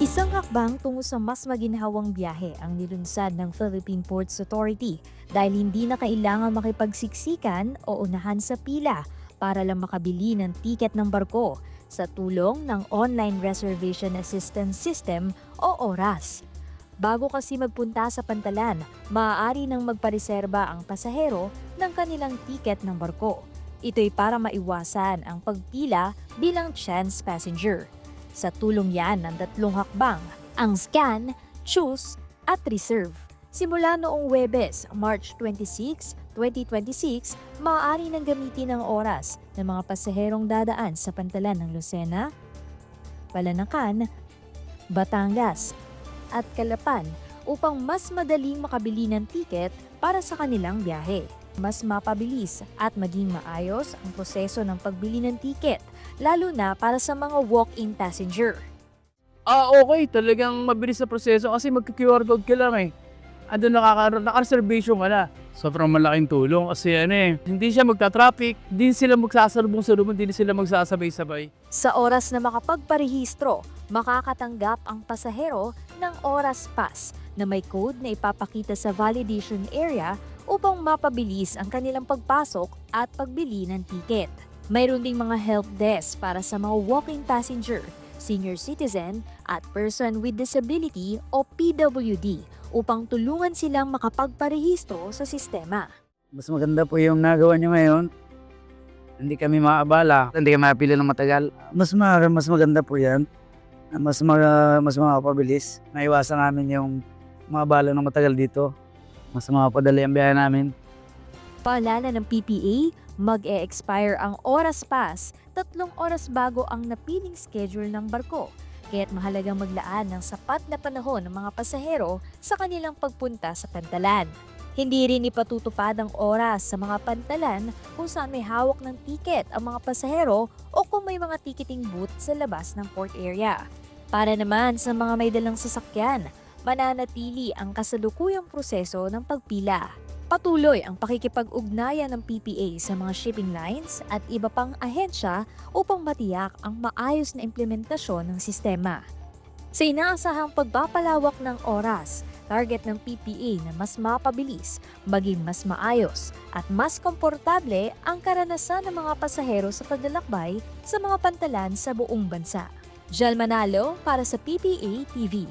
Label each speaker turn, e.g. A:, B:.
A: Isang hakbang tungo sa mas maginhawang biyahe ang nilunsad ng Philippine Ports Authority dahil hindi na kailangan makipagsiksikan o unahan sa pila para lang makabili ng tiket ng barko sa tulong ng Online Reservation Assistance System o ORAS. Bago kasi magpunta sa pantalan, maaari nang magpareserba ang pasahero ng kanilang tiket ng barko. Ito'y para maiwasan ang pagpila bilang chance passenger. Sa tulong yan ng tatlong hakbang, ang scan, choose, at reserve. Simula noong Huwebes, March 26, 2026, maaari nang gamitin ang oras ng mga pasaherong dadaan sa pantalan ng Lucena, Palanacan, Batangas, at Calapan upang mas madaling makabili ng tiket para sa kanilang biyahe. Mas mapabilis at maging maayos ang proseso ng pagbili ng tiket, lalo na para sa mga walk-in passenger.
B: Okay. Talagang mabilis na proseso kasi magki-QR code ka lang eh. Andun naka-reservation ka na. Sobrang malaking tulong kasi hindi siya magta-traffic, hindi sila magsasalubong-salubong, hindi sila magsasabay-sabay.
A: Sa oras na makapagparehistro, makakatanggap ang pasahero ng Oras Pass na may code na ipapakita sa validation area upang mapabilis ang kanilang pagpasok at pagbili ng tiket. Mayroon ding mga help desk para sa mga walking passenger, senior citizen at person with disability o PWD upang tulungan silang makapagparehistro sa sistema.
C: Mas maganda po yung nagawa niyo ngayon. Hindi kami maabala, hindi kami mapili ng matagal. Mas maganda po yan. Mas makapabilis. Naiwasan namin yung maabala ng matagal dito. Mas mapadali ang biyahe namin.
A: Paalala ng PPA, mag-e-expire ang Oras Pass 3 oras bago ang napiling schedule ng barko. Kaya't mahalagang maglaan ng sapat na panahon ng mga pasahero sa kanilang pagpunta sa pantalan. Hindi rin ipatutupad ang oras sa mga pantalan kung saan may hawak ng tiket ang mga pasahero o kung may mga ticketing booth sa labas ng port area. Para naman sa mga may dalang sasakyan, mananatili ang kasalukuyang proseso ng pagpila. Patuloy ang pakikipag-ugnayan ng PPA sa mga shipping lines at iba pang ahensya upang matiyak ang maayos na implementasyon ng sistema. Sa inaasahang pagpapalawak ng oras, target ng PPA na mas mapabilis, maging mas maayos at mas komportable ang karanasan ng mga pasahero sa paglalakbay sa mga pantalan sa buong bansa. Jal Manalo para sa PPA TV.